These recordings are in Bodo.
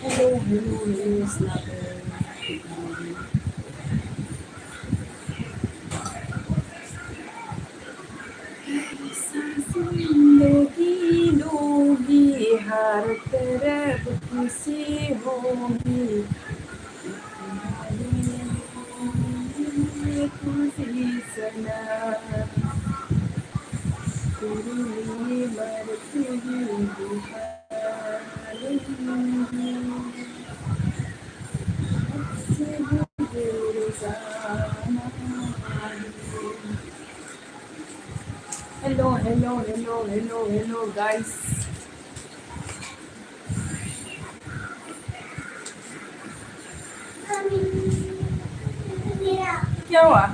Hello, hello, hello, Snapper. Good morning. जिंदगी डूबी हर तरफ खुशी होगी खुशी सना तेरे लिए मरती हूँ hello hello hello hello hello guys क्या हुआ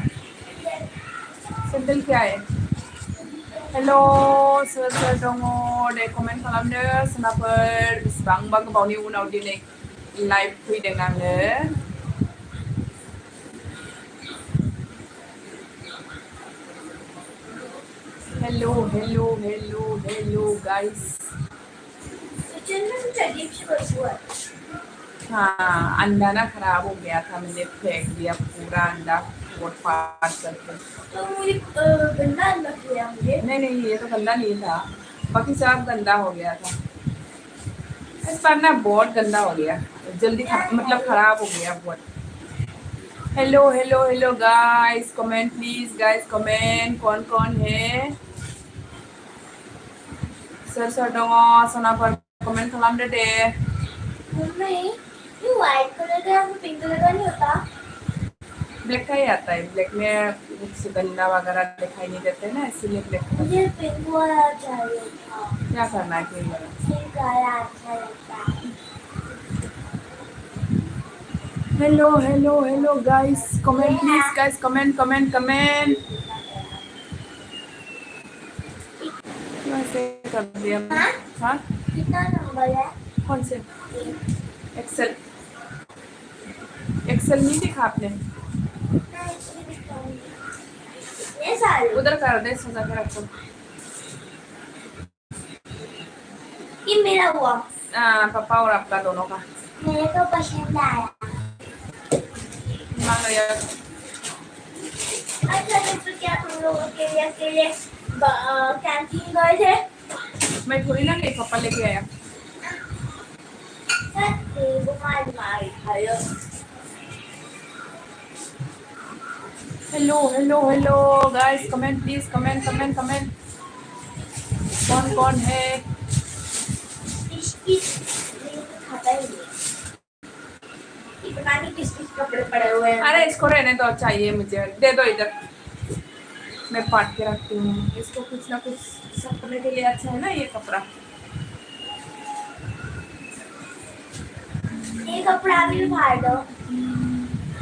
सैंडल क्या है हेलो सोर सोर दङ दे कमेन्ट खालामदो सोरबाफोर बेसेबांबा गोबावनि उनाव दिनै लाइभ फैदों आङो hello hello hello hello guys हाँ अंडा ना खराब हो गया था मैंने फेंक दिया पूरा अंडा फोड़ फाड़ करके तो मुझे गंदा अंडा खिलाया मुझे। नहीं ये तो गंदा नहीं था बाकी सब गंदा हो गया था इस बार ना बहुत गंदा हो गया जल्दी मतलब खराब हो गया बहुत hello hello hello guys comment please guys comment कौन कौन है सोर दङ सनाफोर कमेंट खालामदो दे मम्मी ये व्हाइट कलर का है पिंक कलर का नहीं होता ब्लैक का ही आता है ब्लैक में कुछ गंदा वगैरह दिखाई नहीं देते ना इसीलिए ब्लैक मुझे पिंक वाला चाहिए था क्या करना है क्रीम वाला पिंक वाला अच्छा लगता है hello hello hello guys comment please guys comment comment comment क्यों ऐसे कर दिया हाँ? हाँ कितना नंबर है कौन से एक्सेल एक्सेल नहीं दिखा आपने मैं इसमें दिखाऊंगी इतने सारे उधर कर दे सजा के रखो ये मेरा हुआ पापा और आपका दोनों का मेरे को पसंद आया मांग लिया अच्छा तो क्या तुम लोग अकेले कैंटीन गए थे मैं थोड़ी ना गई पापा लेके आया hello hello hello guys comment please comment comment comment कौन कौन है खाता ही नहीं पता नहीं किस किस कपड़े पड़े हुए हैं अरे इसको रहने दो चाहिए मुझे दे दो इधर मैं पाट के रखती हूँ इसको कुछ ना कुछ सपने के लिए अच्छा है ना ये कपड़ा ये कपड़ा भी उतार दो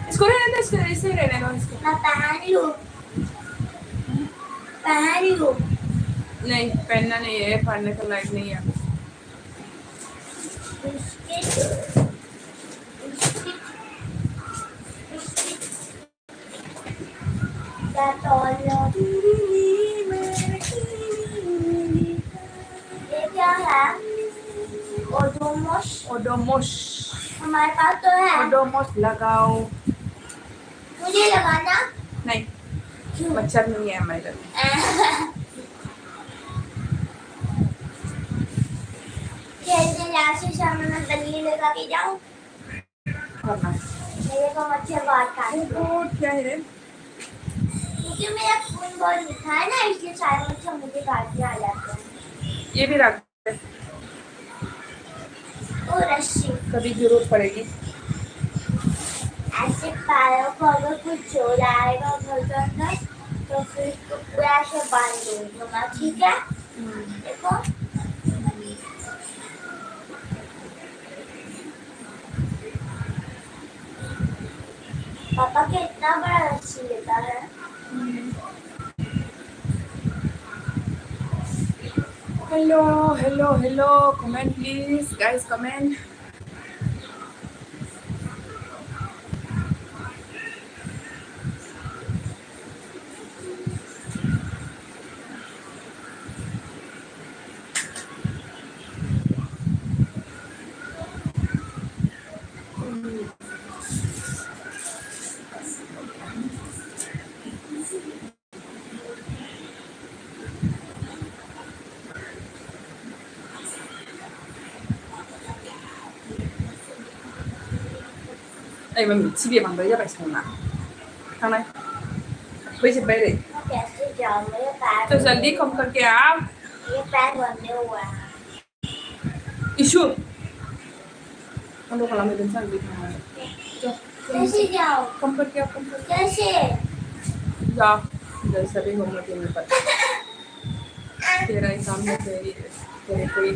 इसको रहने दो इसको इसे रहने दो इसको मैं पहन लूं नहीं पहनना नहीं है पढ़ने का लायक नहीं है That's all. ये क्या है ओडोमोस ओडोमोस हमारे पास तो है ओडोमोस लगाओ मुझे लगाना नहीं मच्छर नहीं है हमारे घर खेलने जाते समय मैं गली लगा के जाऊं करना मेरे को मच्छर बहुत काटते तो क्या है क्योंकि मेरा खून बहुत मीठा है ना इसलिए सारे मच्छर मुझे काटने आ जाते हैं ये भी रख दे ओ रस्सी कभी जरूरत पड़ेगी ऐसे पैरों को अगर कुछ चोर आएगा घर के अंदर तो फिर इसको पूरा से बांध दूंगी मैं ठीक है देखो पापा के इतना बड़ा रस्सी लेता है hello hello hello comment please guys comment Ê mà mình chỉ biết bằng đấy cho bài xong nào. Thằng này. Bây giờ bé đi. Nó कैसे जाऊँ मेरे पैर तो जल्दी कम करके आ. ये पैर गंदे हुआ है इशू. हम लोग कल में दिन से दिखा है. कैसे जाऊँ कम करके आ कम करके. कैसे जा. जैसे भी होगा तेरे पर. तेरा ही काम है तेरे कोई.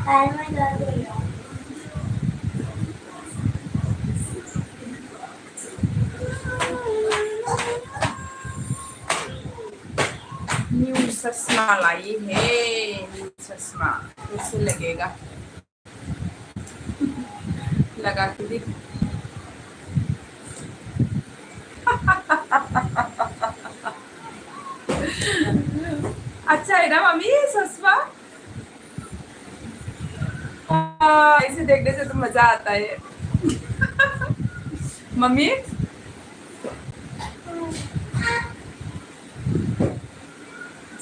पैर में दर्द हो रहा है न्यू चश्मा लाई है. न्यू चश्मा कैसे लगेगा. लगा के देख. अच्छा है ना मम्मी चश्मा. ऐसे देखने से तो मजा आता है. मम्मी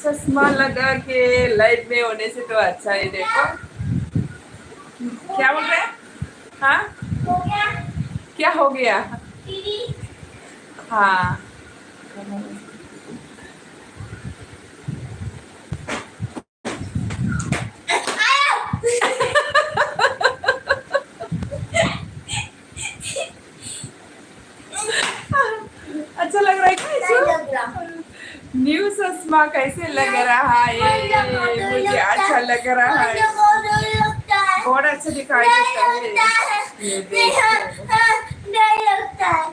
चश्मा लगा के लाइट में होने से तो अच्छा है. देखो क्या बोल रहे हैं. हाँ हो गया क्या हो गया. दीदी हाँ अच्छा लग रहा है नहीं क्या. लग रहा न्यू चश्मा कैसे लग रहा है. मुझे अच्छा लग रहा है. लगता है बहुत अच्छा दिखाई देता है. ये देखो. नहीं लगता है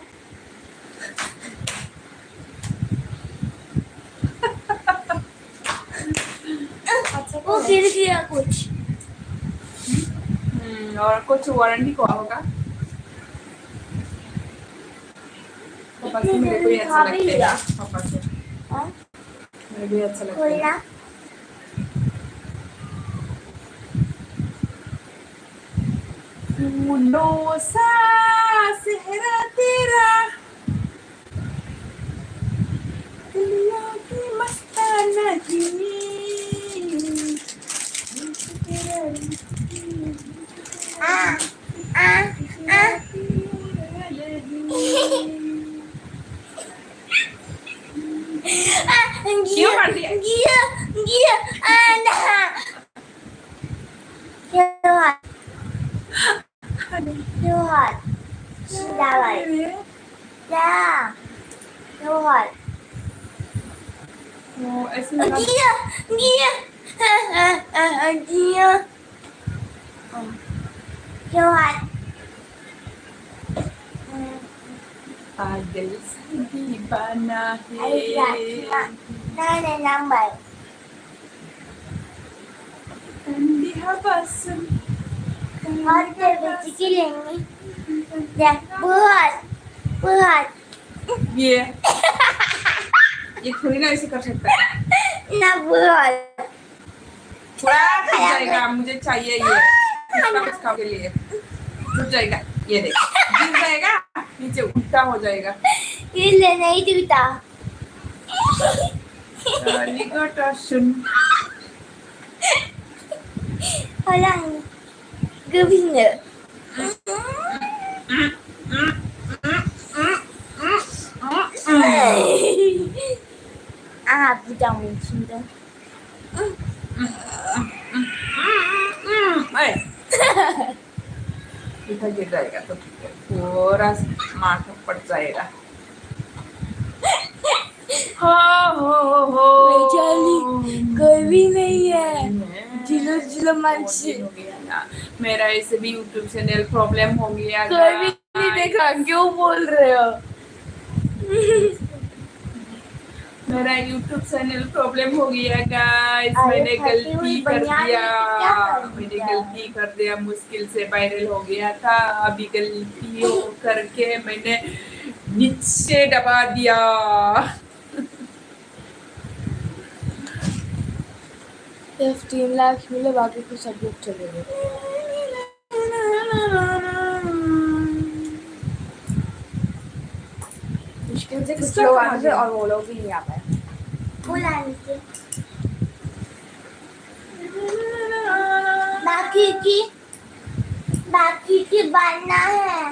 अच्छा वो गिर गया कुछ और कुछ वारंटी कौन होगा. पापा से मेरे को ही अच्छा लगता है. पापा से हाँ? मेरे को ही अच्छा लगता है. खोलना फूलों सा सेहरा तेरा दुनिया की मस्ताना की. आ आ आ क्यों मार दिया. गिया गिया आना क्यों हाथ सीधा भाई क्या क्यों हाथ वो ऐसे लगा. गिया गिया गिया क्यों हाथ पागल सा दीवाना अरे है. नहीं नंबर ठंडी हवा सुन. और फिर बिजली लेंगे बहुत ये थोड़ी ना ऐसे कर सकता है. ना बहुत थोड़ा टूट जाएगा. मुझे चाहिए ये. इसका कुछ खाओ के लिए टूट जाएगा. ये देख गिर जाएगा नीचे उल्टा हो जाएगा. ये ले नहीं टूटा निकट सुन. Hola Govinda budak cinta इधर गिर जाएगा तो ठीक है. पूरा माथा पड़ जाएगा. हो कोई भी नहीं है जिलो जिलो मानसी हो गया ना. मेरा ऐसे भी यूट्यूब चैनल प्रॉब्लम हो गया. कोई भी नहीं देखा क्यों बोल रहे हो मेरा यूट्यूब चैनल प्रॉब्लम हो गया गाइस. अरे मैंने फटी हुई गलती कर बनियान दिया. में क्या कर मैंने दिया? गलती कर दिया. मुश्किल से वायरल हो गया था. अभी गलती हो करके मैंने नीचे दबा दिया. सिर्फ 3 लाख मिले बाकी को सब लोग चले गए मुश्किल से कुछ लोग आए थे और वो लोग भी नहीं आ पाए बाकी की बाकी की बनना है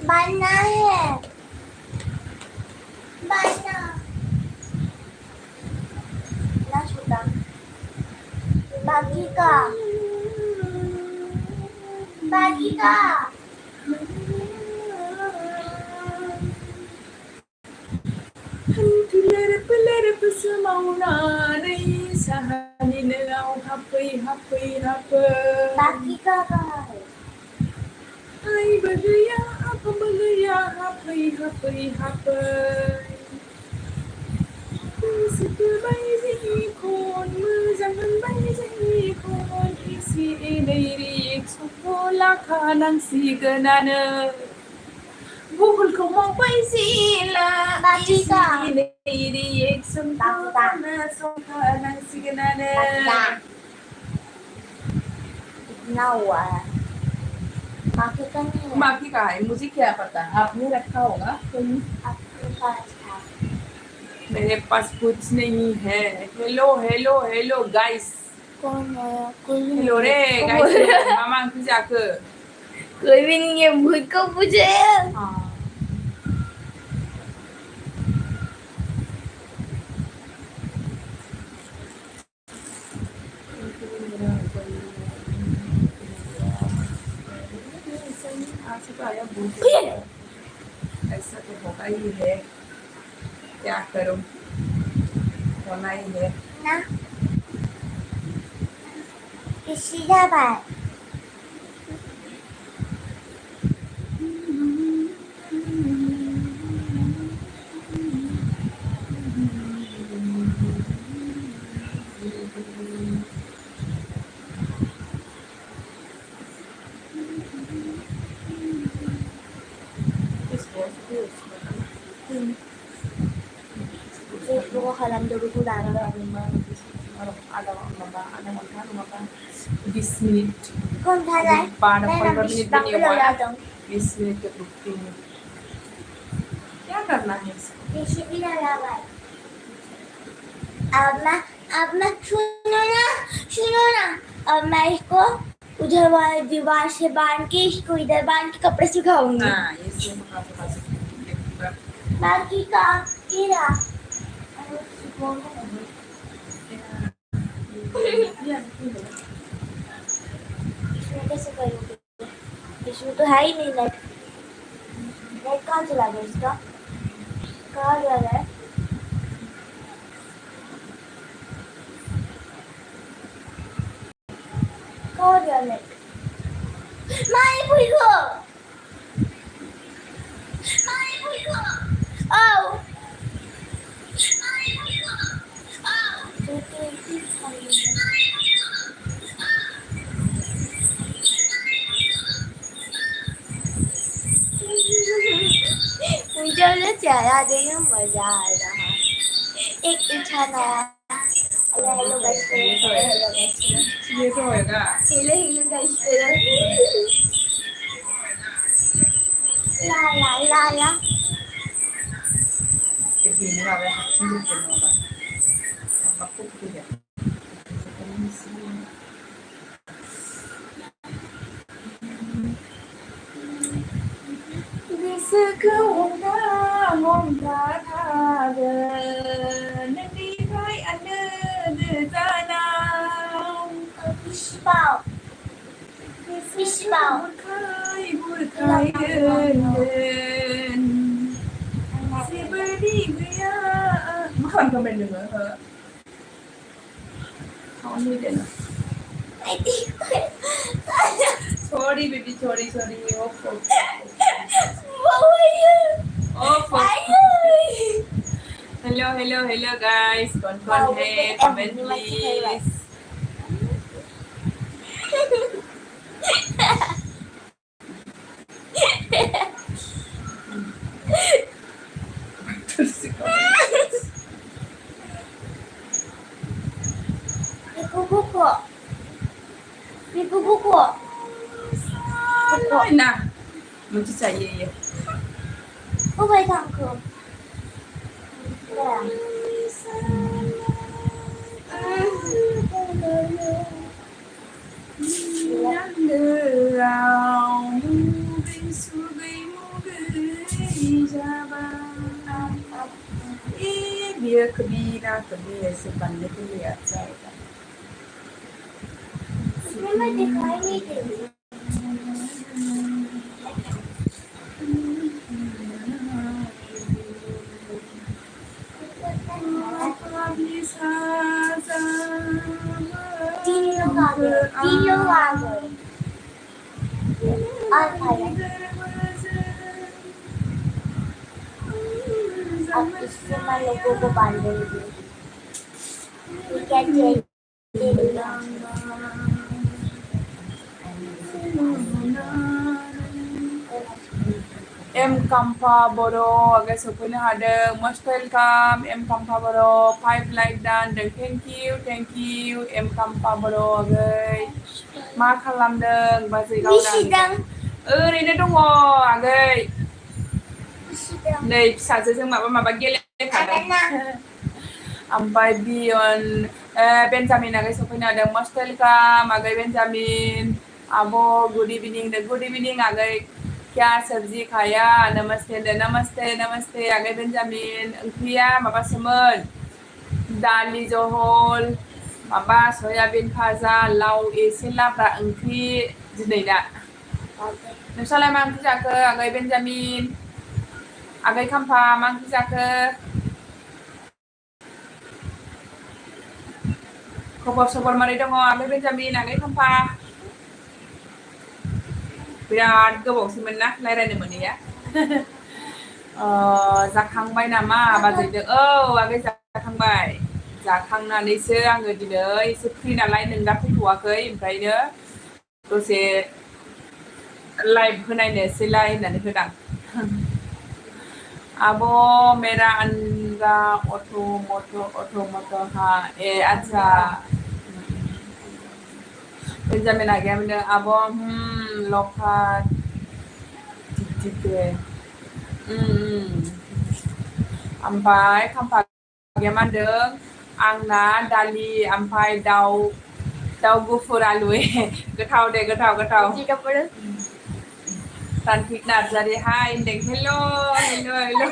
बनना ना छोटा बाकी का Lerep semaunaनै sahaninau hapai बाकी का कहाँ है Hai bagaya apa bagaya hapai Sebagai kon jangan bayi kon isi diri sekolah kanang si genana Bukul kau mau sila Bagi ka. diri sekolah kanang si genana इतना हुआ है बाकी का नहीं है बाकी का है मुझे क्या पता आपने रखा होगा कहीं आपके पास था मेरे पास कुछ नहीं है हेलो हेलो हेलो गाइस कौन है कोई भी हेलो रे गाइस मामा अंकल जाकर कोई भी नहीं है भूत को पूछे हाँ ऐसा तो आया भूत ऐसा तो होगा ही है क्या करूं होना ही है ना किसी का बात Facebook ko kalam dulu ko lang बीस मिनट कौन था जाए 15 मिनट भी नहीं हुआ लगा दूं 20 मिनट तक रुकती हूँ क्या करना है इसको किसी भी ना लगा अब मैं सुनो ना अब मैं इसको उधर वाले दीवार से बांध के इसको इधर बांध के कपड़े सुखाऊंगी हाँ इसलिए पका बाकी का कीड़ा इसमें कैसे करूँगी इसमें तो है ही नहीं नेट नेट कहाँ चला गया इसका कहाँ गया है कहाँ गया नेट माई भूखो आओ मुझे ना चेहरा देखने में मजा आ रहा है एक उठाना हेलो गाइस हेलो गाइस ये तो होएगा हेलो गाइस ला que viene a ver aquí que no va a cumplir bisa kau ngomong ada nanti kai ada di sana Fishball Fishball berkai si berdiri makan komen juga kau ni deh sorry baby sorry hello guys कौन है comment please buku nah मुझे चाहिए ये Cô phải thằng cường कभी ऐसे बनने के लिए अच्छा होता है। इसमें मैं दिखाई नहीं दे रही। तीन लोग आ गए, तीन लोग आ गए। और खा ले। अब इससे मैं लोगों को बांधूंगी। ठीक है, चलिए। M Kampa Boro agak sopena ada most welcome M Kampa Boro 5 like dan thank you M Kampa Boro agak मा खालामदों बाजै गावदां ओरैनो दङ आगै नै फिसाजोजों माबा गेलेफादों ओमफ्राय बियन बेन्जामिन आगै सफैनो हादों मस्ट वेलकाम आगै बेन्जामिन आब' गुड इभिनिं आगै क्या सब्जी खाया नमस्ते आगै बेन्जामिन ओंख्रिया माबासोमोन दालि जहल माबा सयाबिन भाजा लाव एसे लाब्रा ओंख्रि दिनैना नोंस्रालाय मा ओंख्रि जाखो आगै बेन्जामिन आगै खाम्फा मा ओंख्रि जाखो खबर मारै दङ आगै बेन्जामिन आगै खाम्फा बिराद गोबावसैमोन ना रायज्लायनो मोनैया जाखांबाय नामा बाजैजों औ आगै जाखांबाय जाखांनानैसो आङो दिनै एसे फ्रि नालाय नों दा फैथ'वाखै ओमफ्रायनो दसे लाइभ होनायनोसैलाय होननानै होदां आब' मेरा अनगा अट' मट' हा ए आच्छा बेन्जामिन आ गया मैंने अब लखा ठीक है ओमफ्राय खाम्फा गैया मा होनदों आंना दालि ओमफ्राय दाउ गुफुर आलु गोथाव दे गोथाव सान्थिक नार्जारि हाय होनदों हेल'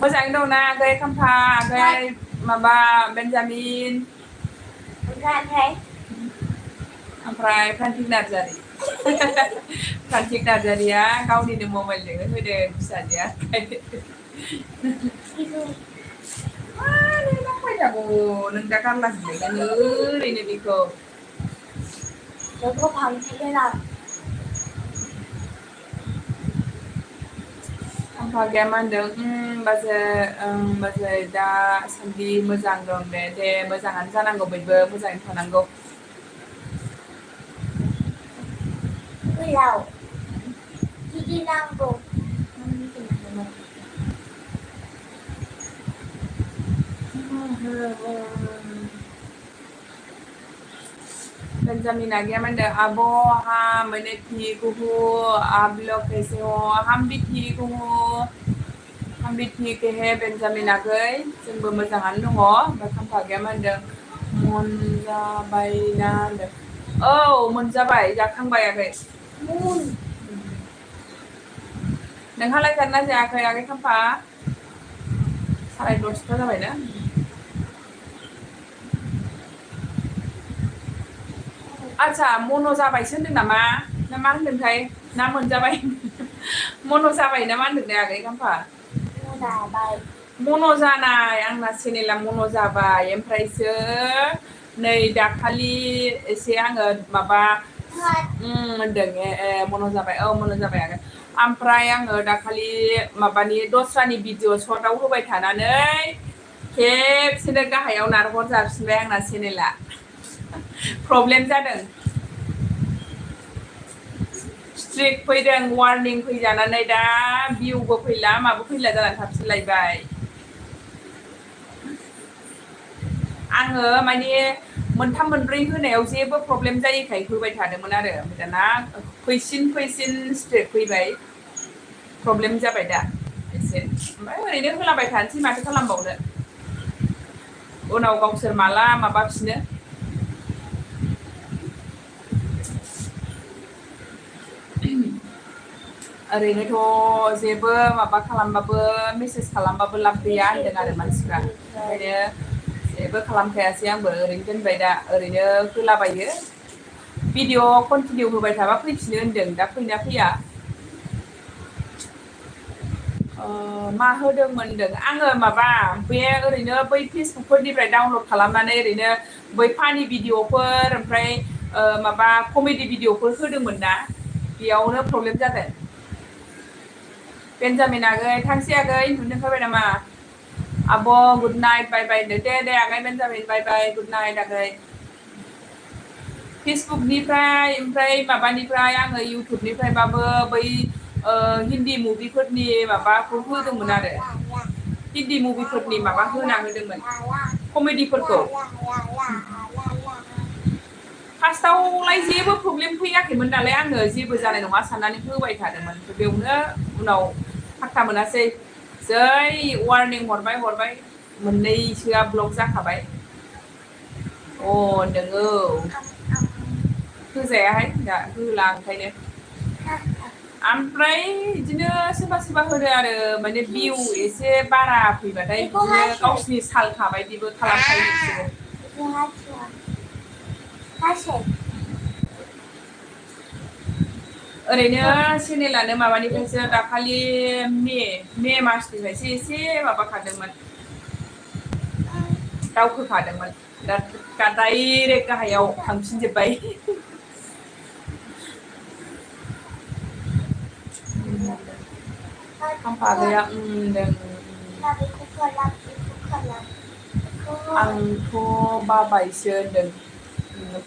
मोजाङै दंना आगै खाम्फा आगै माबा बेन्जामिन ओमफ्राय फ्रान्तिक नार्जारिया गावनिनो मबाइलजोंनो होदों फिसाजोआ मानो नांबाय थागौ नों दा गारलाजोबबायना ओरैनो बेखौ खाम्फा गैया मा होनदों बाजै दासान्दि मोजां दं दे मोजाङानो जानांगौ बयबो मोजाङैनो थानांगौ नांगौ बेन्जामिन आ गया मा होनदों आब' मैंने ठीक हूँ आप लोग कैसे हो हम भी ठीक है बेन्जामिन आगै जोंबो मोजाङानो दङ ओमफ्राय खाम्फा गैया मा होनदों मोनजाबायना होनदों औ मोनजाबाय जाखांबाय आगै नोंहालाय जादोंना जायाखै आगै खाम्फा 10:30 जाबायना आच्छा मन' जाबायसो होनदों नामा ना मा होनदोंथाय ना मोनजाबाय मन' जाबाय ना मा होनदों आगै खाम्फा मन' जानाय आंना चेनेला मन' जाबाय ओमफ्रायसो नै दाखालि एसे आङो माबा होनदों मन' जाबाय आगै ओमफ्राय आङो दाखालि माबानि दस्रानि भिडिअ सर्टआव होबाय थानानै खेबसेनो गाहायाव नारहर जाफिनबाय आंना चेनेला प्रब्लेम जादों स्ट्रिक फैदों वार्निं फैजानानै दा भिउबो फैला माबो फैला जानानै थाफिनलायबाय आङो माने मोनथाम मोनब्रै होनायाव जेबो प्रब्लेम जायैखाय होबाय थादोंमोन आरो ओमफ्राय दाना फैसिन स्ट्रिक फैबाय प्रब्लेम जाबाय दा एसे ओमफ्राय ओरैनो होलाबाय थानोसै माथो खालामबावनो उनाव गावसोर माला माबाफिनो ओरैनोथ' जेबो माबा खालामबाबो मेसेज खालामबाबो लाब गैया होनदों आरो मानसिफ्रा ओंखायनो जेबो खालामखायासै आंबो ओरैनो दोनबाय दा ओरैनो होलाबायो भिडिअ कन्टिनिउ होबाय थाबा फैफिनो होनदों दा फैना फैया मा होदोंमोन होनदों आङो माबा बे ओरैनो बै फेसबुकफोरनिफ्राय डाउनलड खालामनानै ओरैनो बै फानि भिडिअफोर ओमफ्राय माबा कमेडि भिडिअफोर होदोंमोन ना बेयावनो प्रब्लेम जादों बेन्जामिन आगै थांसै आगै उन्दुनो ओंखारबाय नामा आब' गुड नाइट बाय बाय दे आगै बेन्जामिन बाय बाय गुड नाइट आगै फेसबुकनिफ्राय ओमफ्राय माबानिफ्राय आङो इउटुबनिफ्रायबाबो बै हिन्दी मुभिफोरनि माबाखौ होदोंमोन आरो हिन्दी मुभिफोरनि माबा होना होदोंमोन कमेडिफोरखौ फार्स्टआवलाय जेबो प्रब्लेम फैयाखैमोन नालाय आङो जेबो जानाय नङा साननानै होबाय थादोंमोन बेयावनो उनाव फात्ता मोनासै जै वारनिं हरबाय मोननैसोआ ब्लक जाखाबाय नोङो होजायाहाय दा होला ओंखायनो ओमफ्राय बिदिनो सोरबा होनो आरो माने भिउ एसे बारा फैबाथाय बिदिनो गावसिनि सालखा बायदिबो खालामखायो बिसोरो ओरैनो चेनेलानो माबानिफ्रायसो दाखालि मे मासनिफ्रायसो एसे माबाखादोंमोन दावखोखादोंमोन दा डाइरेक्ट गाहायाव थांफिनजोब्बाय खाम्फा गैया होनदों आंथ' बाबायसो होनदों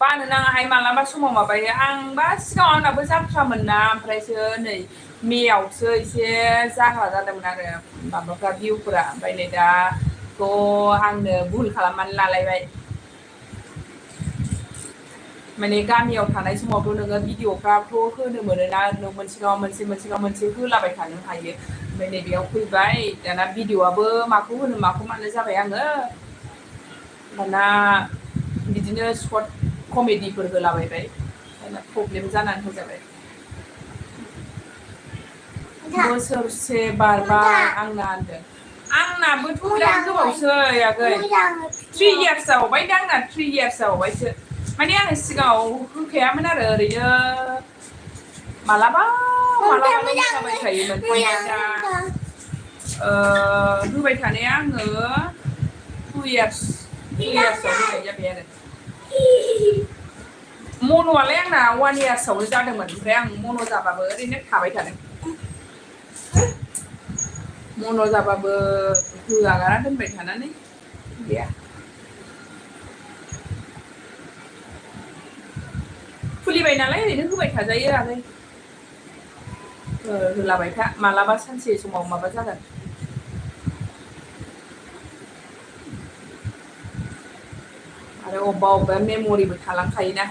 बानो नाङाहाय मालाबा समाव माबायो आंबा सिगाङाव आंनाबो जाथ्रामोन ना ओमफ्रायसो नै मेआवसो एसे जाग्रा जादोंमोन आरो माबाफ्रा भिउफोरा ओमफ्राय नै दाथ' आंनो भुल खालामनानै लालायबाय माने गामियाव थानाय समावथ' नोङो भिडिअफ्राथ' होनो मोनोना मोनसे नङा मोनसे होलाबाय थानो हायो ओमफ्राय नैबेयाव फैबाय दाना भिडिअआबो माखौ होनो माखौ मानो जाबाय आङो दाना बिदिनो सर्ट कमेडिफोर होलाबायबाय दाना प्रब्लेम जानानै होजाबाय बोसोरसे बारबाय आंना होनदों आंनाबोथ' बिराद गोबावसै आगै 3 years जाबावबाय आंना 3 years जाबावबायसो माने आङो सिगाङाव होखायामोन आरो ओरैनो मालाबा होलाबाय थायोमोन दा होबाय थानाया आङो 2 years होनाय जाबाय आरो मन'आलाय आंना 1 yearsआवनो जादोंमोन ओमफ्राय आं मन' जाबाबो ओरैनो थाबाय थादों मन' जाबाबो होआगारा दोनबाय थानानै गैया खुलिबाय नालाय ओरैनो होबाय थाजायो आगै होलाबाय था मालाबा सानसे समाव माबा जागोन आरो अबेबा मेम'रिबो थालांखायोना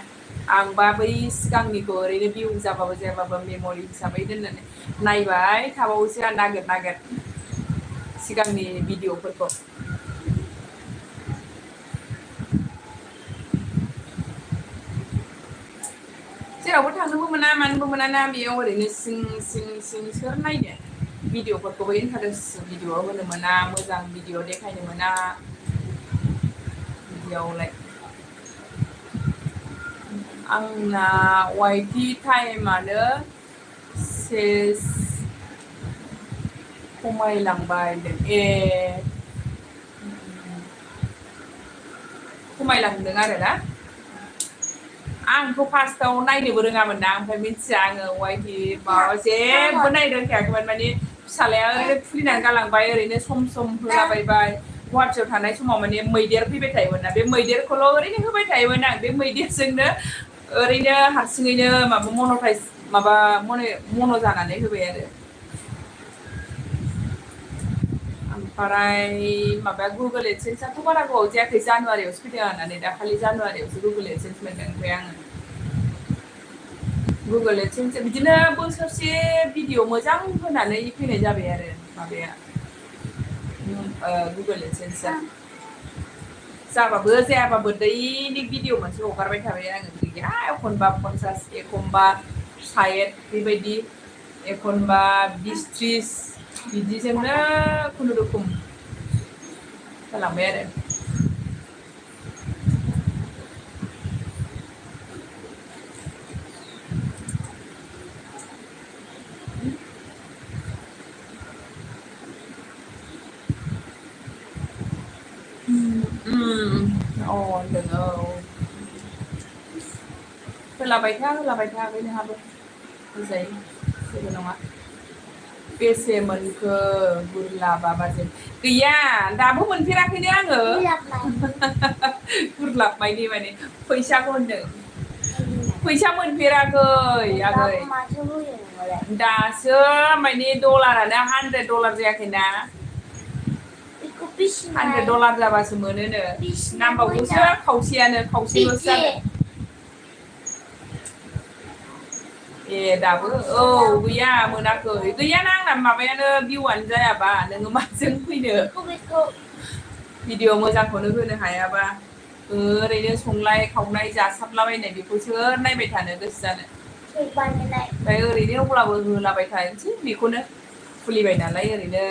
आंबा बै सिगांनिखौ ओरैनो भिउ जाबाबो जायाबाबो मेम'रि हिसाबै दोननानै नायबाय थाबावोसो आं नागिर सिगांनि भिडिअफोरखौ जेरावबो थांनोबो मोना मानोबो मोना ना बेयाव ओरैनो सिं सोर नायनो भिडिअफोरखौबो इन्टारेस्ट भिडिअ होनो मोना मोजां भिडिअ देखायनो मोना बिदियावलाय आंना वाइटि टाइमानो खमायलांबाय खमायलांदों आरोना आंथ' फार्स्टआव नायनोबो रोङामोन ना ओमफ्राय मिथिया आङो वाइटि माबा जेबो नायनो रोंखायाखैमोन माने फिसालाया ओरैनो खुलिनानै गालांबाय ओरैनो सम होलाबायबाय गुवाहाटियाव थानाय समाव माने मैदेर फैबाय थायोमोन ना बे मैदेरखौल' ओरैनो होबाय थायोमोन आं बे मैदेरजोंनो ओरैनो हारसिङैनो मन' जानानै होबाय आरो ओमफ्राय माबाया गुगोल एडसेन्सआथ' बारा गोबाव जायाखै जानुवारियावसो फैदों होननानै दाखालि जानुवारियावसो गुगोल एडसेन्स मोनदों ओमफ्राय आङो गुगोल एडसेन्स बिदिनो बोसोरसे भिडिअ मोजां होनानै फैनाय जाबाय आरो माबाया गुगोल एडसेन्सआ जाबाबो जायाबाबो दैलिक भिडिअ मोनसे हगारबाय थाबाय आङो गैया एखनबा 50 एखनबा 60 बेबायदि एखनबा 20-30 बिदिजोंनो खुनुरुखुम जालांबाय आरो होनदों होलाबाय था बे नोंहाबो होजायो जेबो नङा बेसे मोनखो गुरला बाबाजों गैया दाबो मोनफेराखैनो आङो गुरलाब माने फैसाखौ होनदों फैसा मोनफेराखै आगै दासो माने डलारानो $100 जायाखैना $100 जाबासो मोनोनो नांबावगौसो खावसेल'सो जादों ए दाबो औ गैया मोनाखै गैयाना आंना माबायानो भिउआनो जायाबा नोङो माजों फैनो भिडिअ मोजांखौनो होनो हायाबा ओरैनो संलाय खावनाय जासाबलाबायनाय बेखौसो नायबाय थानो गोसो जानो ओमफ्राय ओरैनो अब्लाबो होलाबाय थानोसै बेखौनो खुलिबाय नालाय ओरैनो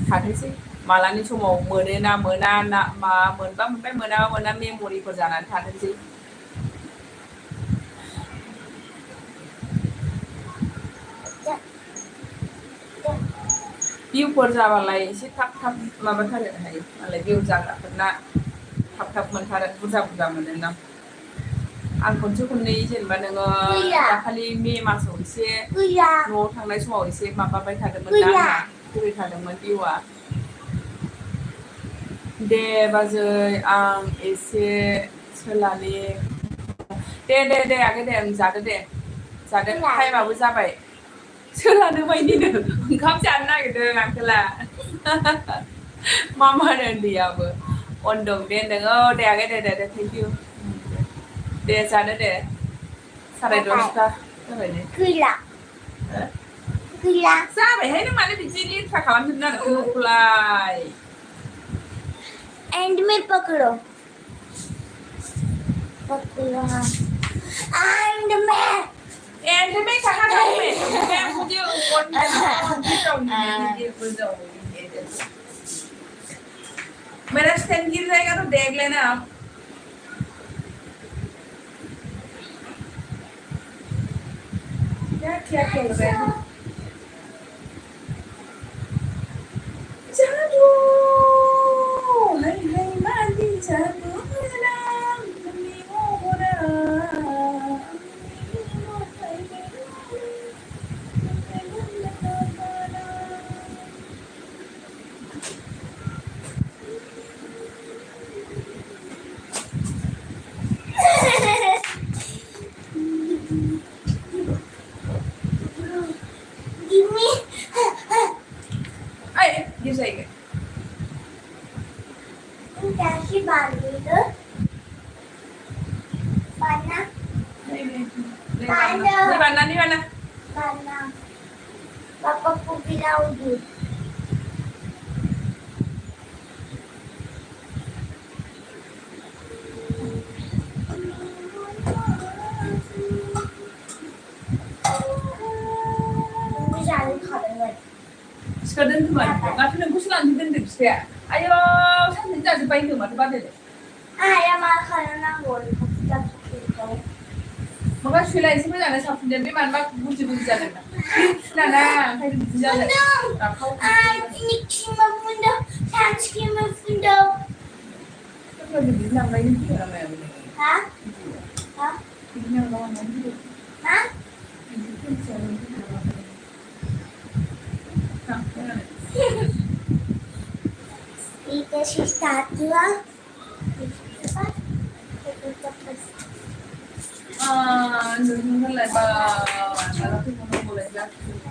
थाथोंसै मालानि समाव मोनो ना मोना ना मा मोनबा मोनबाय मोनाबा मोना मेम'रिफोर जानानै थाथोंसै भिउफोर जाबालाय एसे थाब माबाथारो हायो मालाय भिउ जाग्राफोरना थाब मोनथारो बुरजा मोनोना आं खननै जेनेबा नोङो दाखालि मे मासाव एसे न'आव थांनाय समाव एसे माबाबाय थादोंमोन ना आंना फैबाय थादोंमोन भिउआ दे बाजै आं एसे सोलानि दे आगै दे जादो दे जादो टाइमाबो जाबाय सोलानो बायदिनो ओंखाम जानो नागिरदों आसोला मा होनो उन्दैयाबो अन दं दे होनदों औ दे आगै दे थेंक इउ दे जादो दे 10:30 जाबाय ने जाबायहाय नों मानो बिदि लेथ्रा खालामजोबनो नागिरखो न'खौलाय एंड में पकड़ो हाँ एंड में कहाँ था मैं मुझे मेरा स्टैंड गिर जाएगा तो देख लेना आप क्या खेल रहे हैं जादू नहीं मांगी जादू गिर जाएगा कैसी बांधी तो बांधना नहीं बांधना पापा को पिलाऊंगी Sekadar cuma, nggak tuh nunggu selanjutnya deh bisa. Ayo, saya minta sebaik itu mati pada deh. ya makan nanggur kita Maka sila isi pun jangan sampai jadi mana bunyi jalan. Nana, kayak bunyi jalan. ini cuma bunda cuma bunda Kalau jadi nama ini juga namanya. hah Ini nama ini. hah Kita si statua. Nunggu lebar. Kalau kita mau boleh jatuh.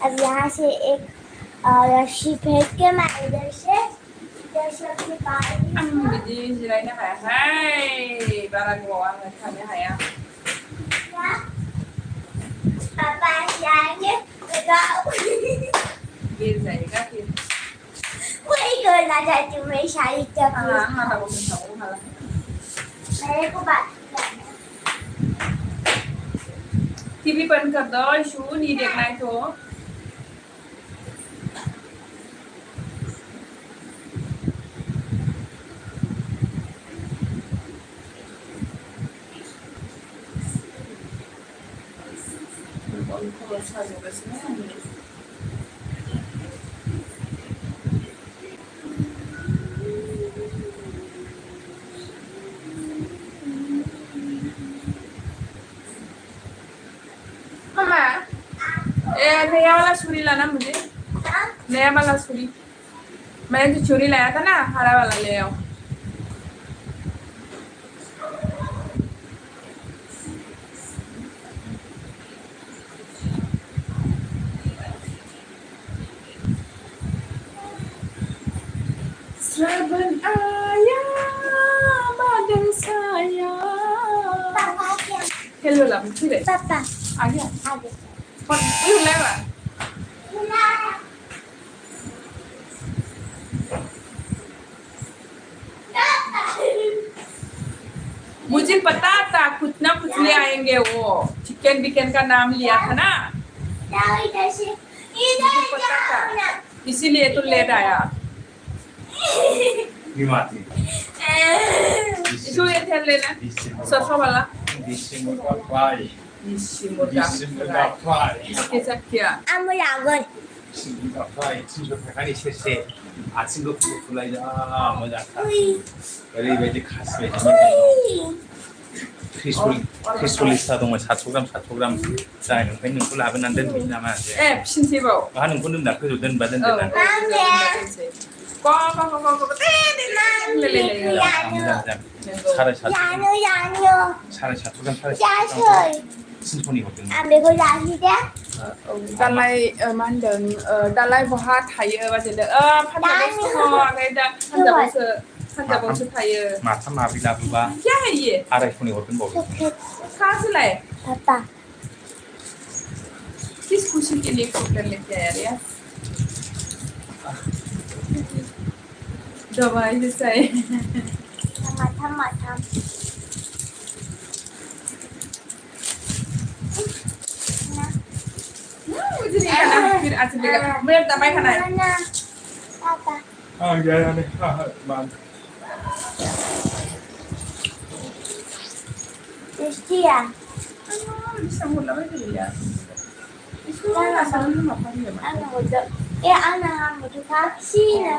अब यहाँ से एक रस्सी फेंक के मैं इधर से अपने पानी बिदि जिरायनो हायाहाय बारा गोबाव आङो थानो हाया पापा जाएंगे बताओ गिर जाएगा फिर वही करना चाहती हूँ मैं शादी तक हालाखौ खोन्थागौ हाला मेरे को बात करना टीवी बंद कर दो इशू नहीं देखना है तो खबर साजोगासिनो आङो Mama, नया वाला छुरी लाना मुझे नया वाला छुरी मैंने जो छुरी लाया था ना हरा वाला ले आओ Saban ayah badan saya पापा क्या Hello lah mesti deh पापा Ayah आगे Kon belum lewat मुझे पता था कुछ ना कुछ ले आएंगे वो चिकन बिकन का नाम लिया था ना जाओ इधर से मुझे पता जाओ ना था इसीलिए तो लेट आया Gimati. Itu yang saya lelah Sosok malah Dissimul papai. Dissimul Dissimul dah papai. Sakit-sakit 아무 약은 Dissimul papai. Sinso pakani sese. 아침 거 불라이자 뭐자. 우이 그래 이제 가스에 우이 크리스톨리스타 동을 4초gram 자, 너는 걸 라면 안 되는 나만 돼. Eh, 신세보 하는 거는 나 그저 된 받은 Oh, 데는. Lele. 차를 4초gram. 야노 차를 4초gram 차를 야soy 신촌이거든. ambil gula dia Dalai mandeng dalai bohat Thai macam dah panjang cái dah panjang bose Thai 마타 마비라 부바. क्या है ये 아래 손이거든 뭐. कहाँ से लाए papa किस खुशी के लिए कूकर लेके आया रे दवाई जैसा है tham मुझे नहीं खाना फिर आज लेगा मेरा दवाई खाना है mana papa 야, 네. 만. Justia bisa mulai lagi ya itu lah selalu apa ya ana muda ana muda taksi na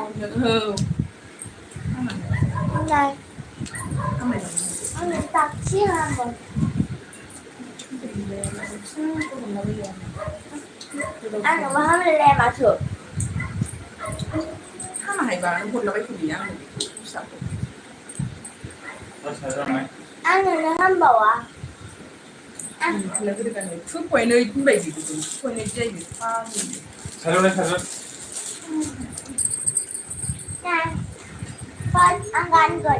ana taksi hamba ana mahal le masuk Hana hai baคนเราไปคุยยังสับ ana na hamba wa แล้วก็ด้วยกันเลยทุกคนเลยที่ไปอยู่ทุกคนเลยจะอยู่ข้าง 사전에 사전. na con ăn gan rồi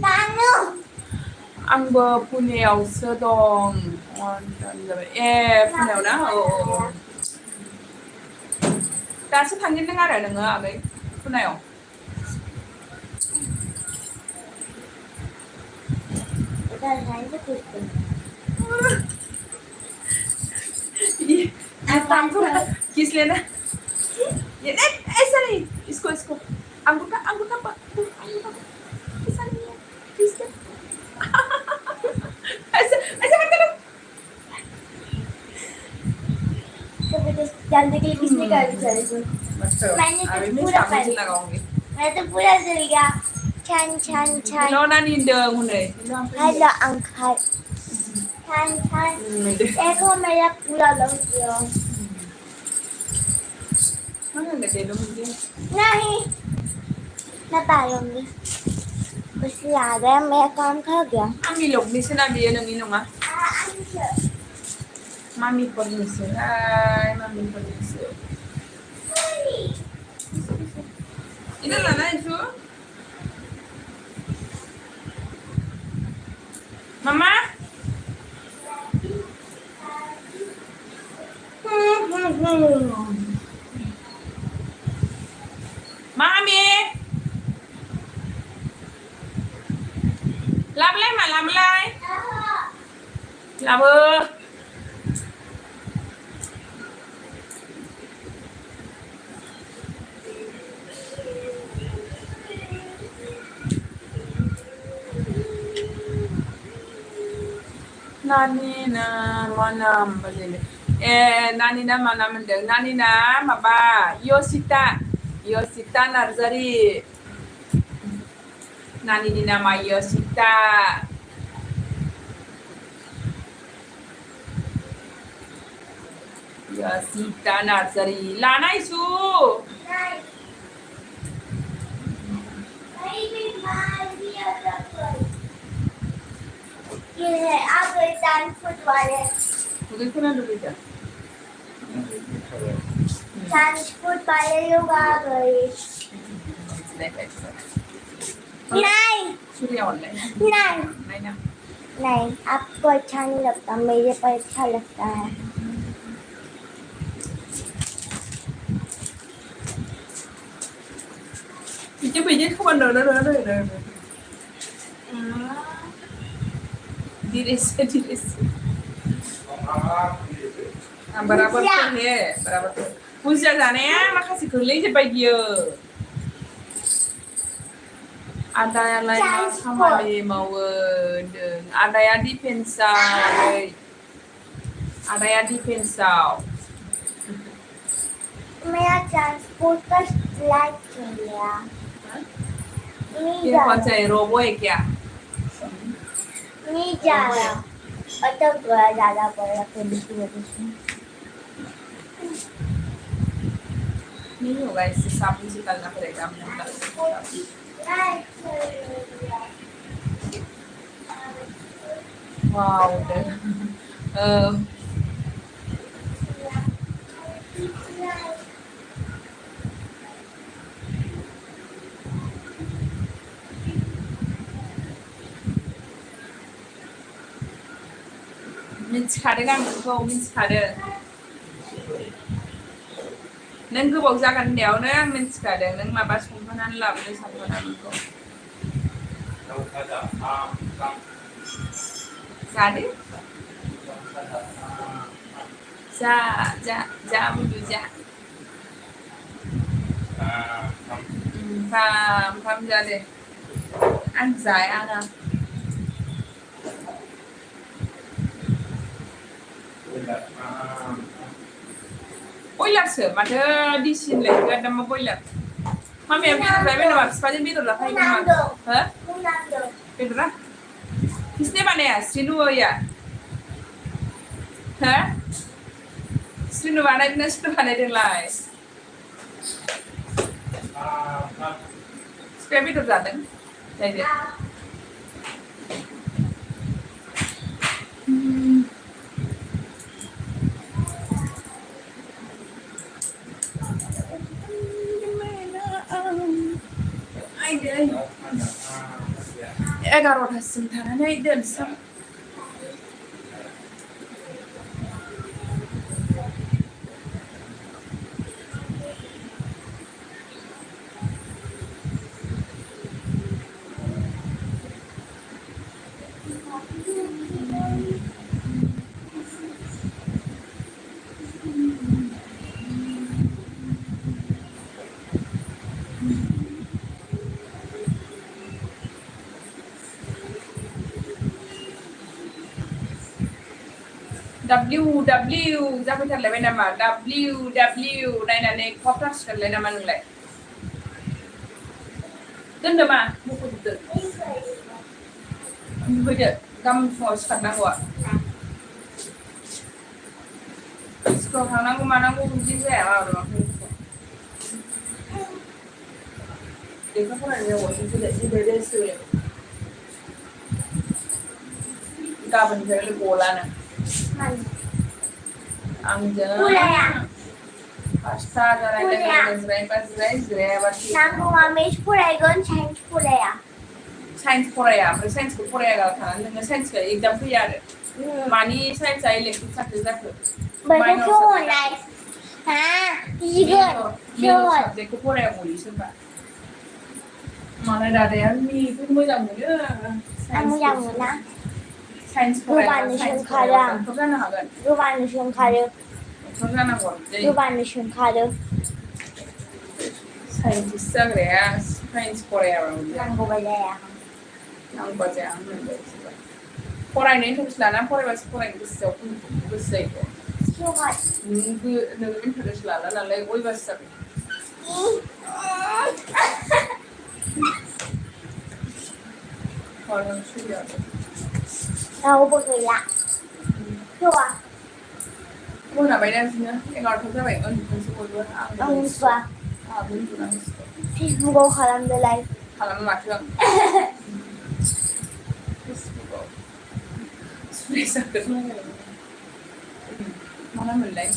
gan nữa Ang bơ puneo sơ dong puneo đó ta sẽ thằng những cái này nữa đấy puneo udah saya ikut Tam tu kiss लेना ये ऐसा नहीं इसको अंगूठा अंगूठा ऐसा नहीं है किस ऐसे ऐसे मत करो कभी तो जानने के लिए किसने कहा बेचारे को मैंने तो अभी मैं पूरा साबुन कर लगाऊंगी मैं तो पूरा जल गया छन लो ना नींद हुने हेलो अंकल छन देखो मेरा पूरा लग गया Mana nggak ada mungkin. नहीं मैं पालूंगी बस याद है मेरा काम खा गया Ami log ni sinabi yan ng inong ah. Mami permission. Ay, mami permission. Ina na na isu. Mama? Mami? Làm lấy mà làm lấy. Làm ơ. Nanina manam bagini. Nanina manam deng. Nanina maba Yosita. Yosita Narzari. Nanini nama Yosita. Yosita Narzari. Lana isu. ये है आप ट्रांसपोर्ट वाले Mungkin kena dulu ya. Transport वाले लोग आ गए नहीं Surya online. नहीं नहीं ना. नहीं आपको अच्छा नहीं लगता मेरे पर अच्छा लगता है Chị bị không ăn được nữa. Direse. Beraber tuh ya, beraber tuh. Puja sana ya, makasih kulit cepat dia. Ada yang lain sama dia mau deng. Ada yang di pensau. Ada yang di pensau. मेरा ट्रांसपोर्ट का फ्लाइट चल गया नहीं Dia जा pakai robo ya. नहीं जा रहा अटक गया ज़्यादा पड़ा पुलिस की वजह से Ini juga guys, sapi sih kalau mereka menang. Wow, deh. मिथिखादों आं बेखौ मिथिखादों नों गोबाव जागोन होननायावनो आं मिथिखादों नों माबा संहोनानै लाबोदो सानफोरखौ जादो जा बुदु जा ओंखाम जादो आं जाया ना Boilerसो माथो दिसिनलाय होगोन नामा boiler मामिया बेदर लायबाय नामा बिफाजों बेदर लाफायो नामा हो बेदरा किसने बानाया श्रीनु या हो श्रीनु बानायदोंना सोर बानायदोंलाय बिफाया बेदर जादों नायदो एगार'थासिम थानानै दोनसै WW जाबाय थारलायबाय नामा WW नायनानै खप्रासगोनलाय नामा नोंलाय दोनदो मा मुख'जोबदो फैदो गाबोन फुङाव सिखारनांगौआ स्कुलाव थांनांगौ मानांगौ बिदि जाया माबा 내가 फरायनायाव देरेसो गाबोननिफ्राय गलानो Man. आंजों Kulaya. पास्ता जिरायाबा Namu mamis furagon science furaya. Science फराया ओमफ्राय साइन्सखौ फरायागा थानानै नोङो साइन्सखौ एगजाम फैया आरो मानि साइन्सआ इलेक्टिभ साबजेक्ट जाखो Baru kau naik. Ha, jigon. Major Jigon. साबजेक्टखौ फराया बयो सोरबा मालाय दादाया बेखौ मोजां मोनो Kamu yang mana? साइन्स फराया Gobaनो साइन्स सोंखादों फराया आं। डक्टर जानो हागोन Gobaनो सोंखादों. डक्टर जानांगौ जायो Gobaनो सोंखादों. साइन्टिस्ट जाग्राया साइन्स फरायाबा Namu balaya. नांगौबा जाया फरायनो इन्टारेस्ट लाना फरायबासो फरायनो गोसो जायो Jigon. नोङो इन्टारेस्ट लाला नालाय बयबासो जाबाय फरायनो सुबिदा Tahu bergaya. Coba. मोनाबाय दा बिदिनो 11 जाबाय उन्दुनोसै बयबो Ang suka. आंहाबो उन्दुनांसिगौ Facebookआव खालामदोलाय. खालामनो माथो आं फेसबुकआव सुरेसाखौ मा नाममोनलाय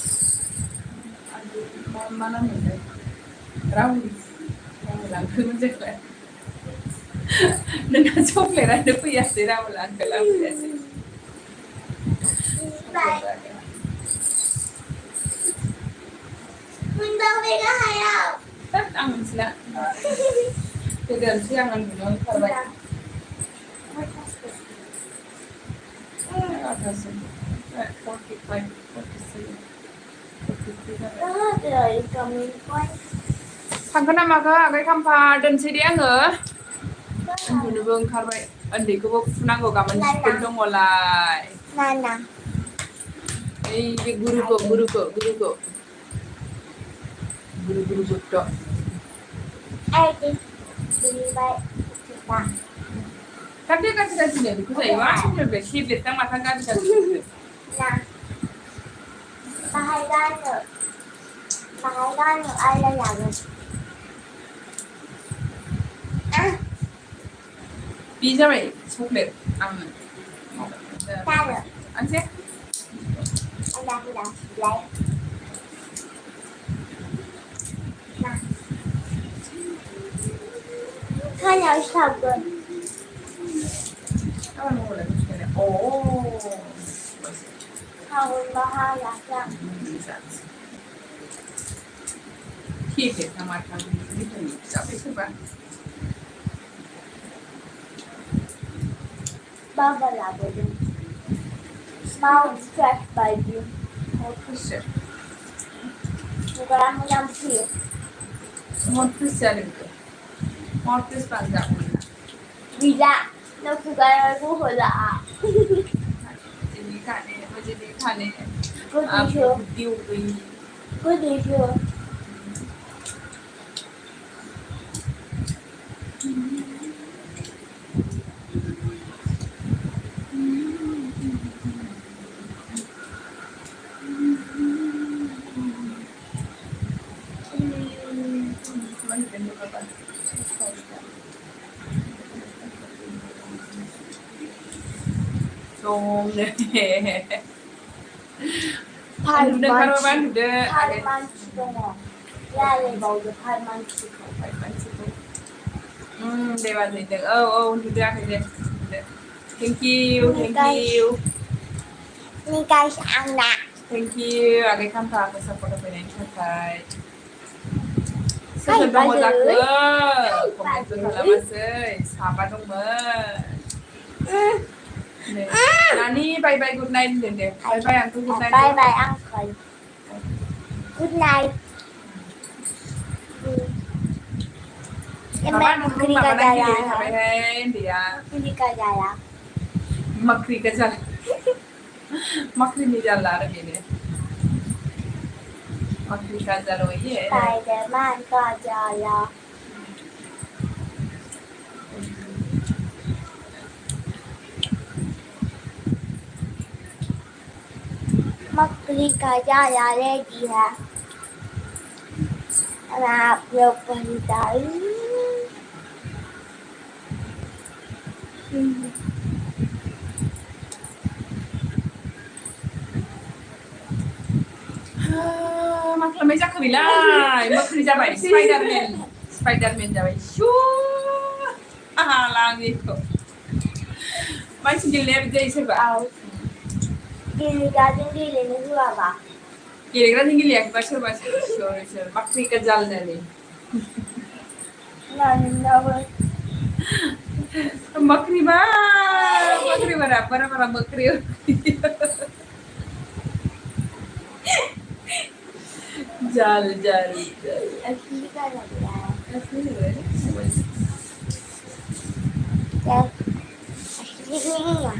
मा नाममोनलाय राहुल आंखोमोन जोंलाय नोंना चक्लेटआनो फैयासै राहुल आंखोला फैयासै Undang mereka hayal. आं मिथिला गोदोनोसै आं उन्दुनो ओंखारबाय आधासिम 45 47 Dari kami pun. थांगोन ना माखो आगै खाम्फा दोनसै दे आङो उन्दुनोबो ओंखारबाय उन्दैखौबो फुनांगौ गाबोन स्कुल दङलाय Nana. ओइ बे गुरुखौ Buddha Beli baik kita. tapi gaji-gajinya begitu saya masuk lebih sibuk kan makan gaji-gaji Nah. Bahayanya. Bahayanya ada yang. Ah, bisa baik coklat aman tahu. anjir Udah. Baik. Nah. Kan harus sabar. apa mau lagi sebenarnya oh Kau bahaya yang. bisa sibuk sama kamu gitu tapi coba Baba lah boleh. Mau stretch baju. mau pusat Sekarang yang sih. mau pusat itu mau pusat panjang Bila. Nó sekarang aku hola. jadi kan ini jadi kan ini Good issue. diubi Good issue. Dong deh. Parman. Parman udah. Parman semua. Ya, lebau the parman semua. Dewa itu. Oh, udah aja. Thank you. Ini guys anak. Thank you. Agak kampa aku support apa yang terkait. Sudah mau tak ke? Komen tu kalau masih. Siapa dong Nani, bye good night deh. Bye uncle good night. Bye uncle. Good night. Mama nunggu mama lagi sampai dia. Makri ka jala. Makri ni jala lagi ni. Makri ka jala ये. Spiderman ka jala. मकड़ी का जाला रेडी है अब आप लोग Maklamay sa kabilay. Makri jabay. Spider-Man. Spider-Man jabay. Shoo! Langit ko. May sigilnya bisa isa ba? Gili galing gili ni Baba. Kira-kira tinggi lihat basir. Sure. Makri ka jal na rin. Namin. Makri ba? Makri ba? Para makri. Jal. Asli का लग रहा है Asli ba? क्या असली नहीं है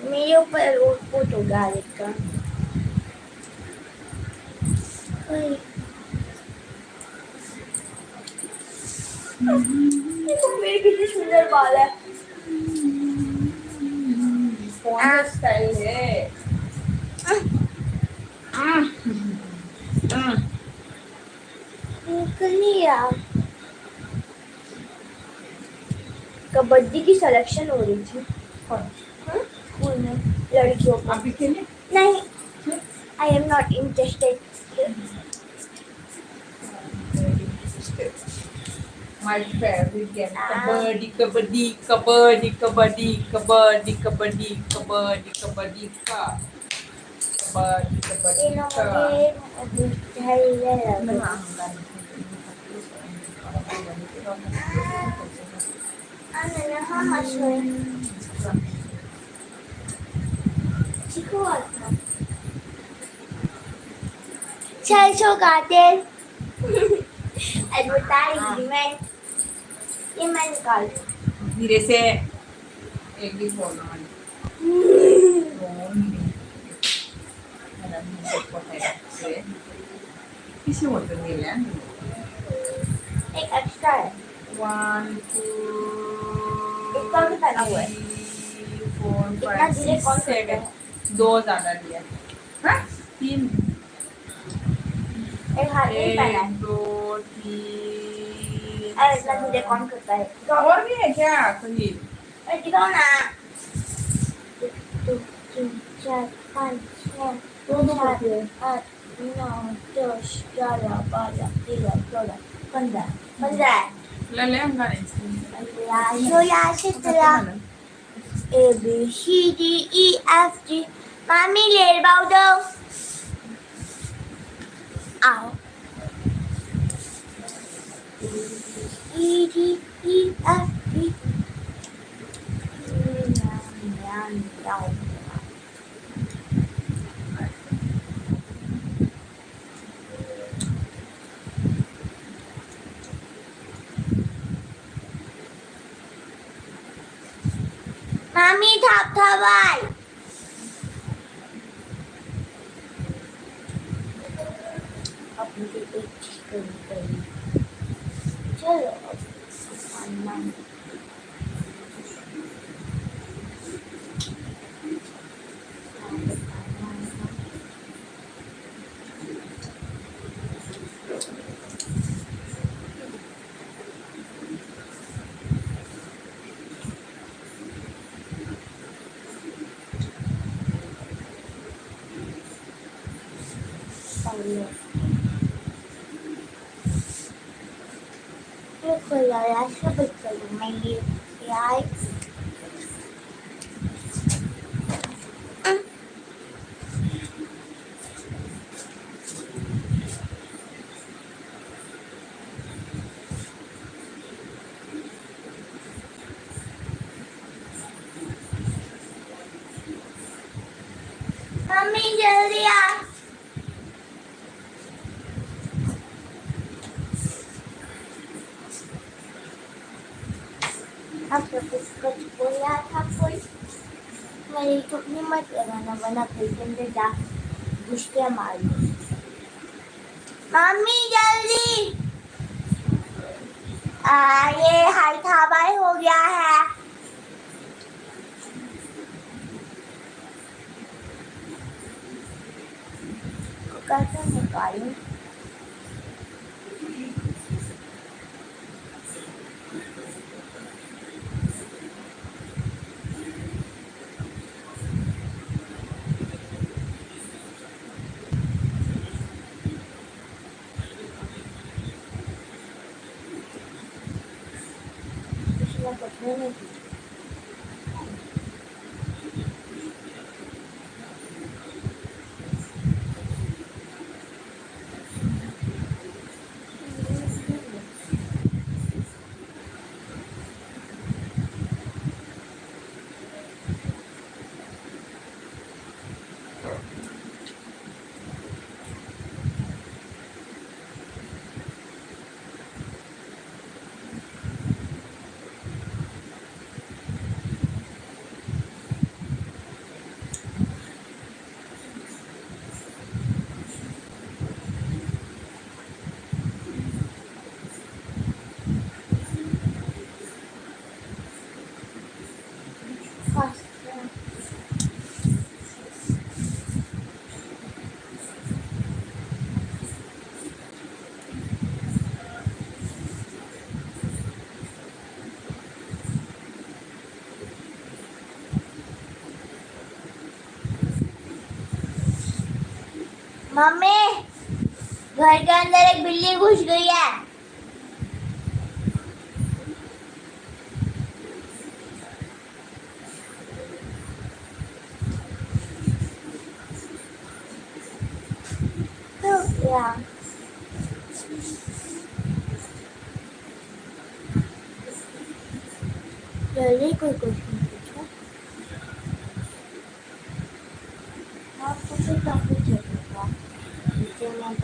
मेरे ऊपर वो फोटो गालिक का देखो मेरे कितने सुंदर बाल है कौन सा स्टाइल है? कलिया कबड्डी की सिलेक्शन हो रही थी स्कूल में लड़कियों को अभी के लिए नहीं I am not interested My favorite game. Kabaddi ka. Kabaddi ka. इन मुझे है Ana hamashoy. Chico आता. चल शो गाते. एडवर्टाइजमेंट. ये मैं निकाल. धीरे से एक भी फोन किसी होटल में ले एक एक्स्ट्रा है. 1 2 इसका भी पहना हुआ है. 4 इतना 5 धीरे कौन 6 करता 7 है? 2 ज्यादा दिया हाँ 3 एक हाथ में पहना है. 1 2 3 अरे इतना धीरे कौन करता है? और भी है क्या कहीं अरे दिखाओ ना. 2 3 4 5 6 7 8 9 10 11 12 13 14 15 15 ले ले हम गाने A B C D E F G Mami ler bao đâu? Ảo. E D E F G Mami thap thawai. अपनी एक चीज करी चलो अन्ना Kuya, sabay kayo may yay. Mami, जल्दी आ. Aku suka bola takut. Mari चुपनी मत लगाना वरना फिर के जा घुसके मार. मम्मी जल्दी. ये हाइट हवाई हो गया है. कैसे निकालूं? मैं कुछ नहीं की मम्मी घर के अंदर एक बिल्ली घुस गई है तो क्या जल्दी कोई क्वेश्चन पूछो आप पूछो क्या पूछेगा नीचे में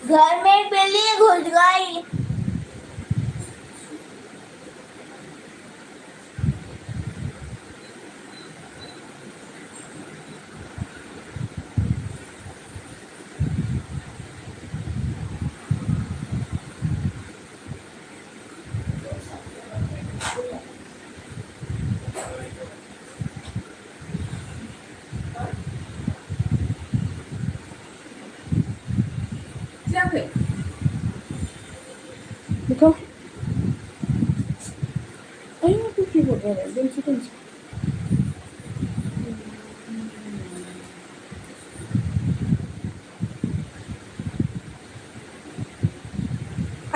घर में एक बिल्ली घुस गई क्या है देखो अरे तू क्या बोल रहा है दिन से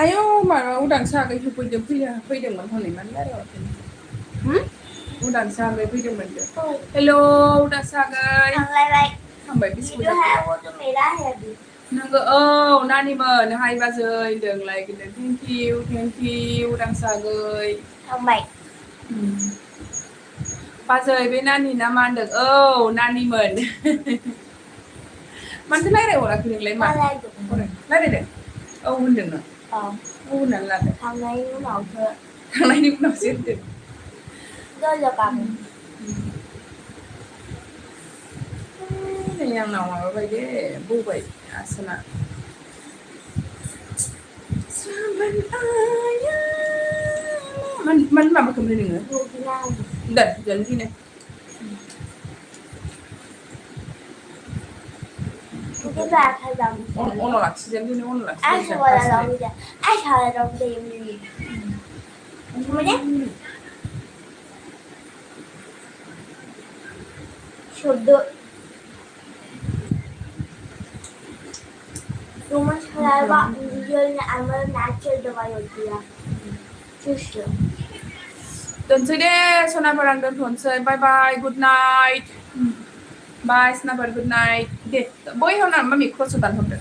ayo mà u đằng xa cái chụp được phi được mình thôi mình lấy rồi u đằng xa cái phi được mình được hello u đằng xa cái thằng này này thằng bảy biết video hai ô tô मेरा है अभी nâng oh nani mờ nó hay ba rơi đường lại cái đường thank you đằng xa rồi thằng bảy ba rơi bên nani nam ăn được oh nani mờมันจะไล่ได้หรอคือไล่มา Ba lại được ไล่ได้เด้อหุ่นดึงอ่ะ หุ่นนั่นล่ะ thằng này nó nào chưa ทางไหนนี่มันเอาเสียดึง rơi vào bằng นี่ยังเอาไว้เด้บูไปอาสนะมันแบบมันคือเป็นหนึ่งเหรอ vô cái nàoเดี๋ยวที่ไหน cái là thay đồng โอนหลักที่ไหนโอนหลัก ai sao gọi là đồng gì ai sao là đồng tiền gì mà nhé শুদ্ধ তোমার সারা জন্য আমার নাচের দোকান হচ্ছিল সুস্থ दोनसै दे सनाफोरां दोनथ'नोसै bye bye good night bye सनाफोर गुड नाइट दे बैयाव ना मामि क्रस दानहरदो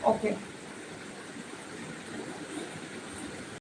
अके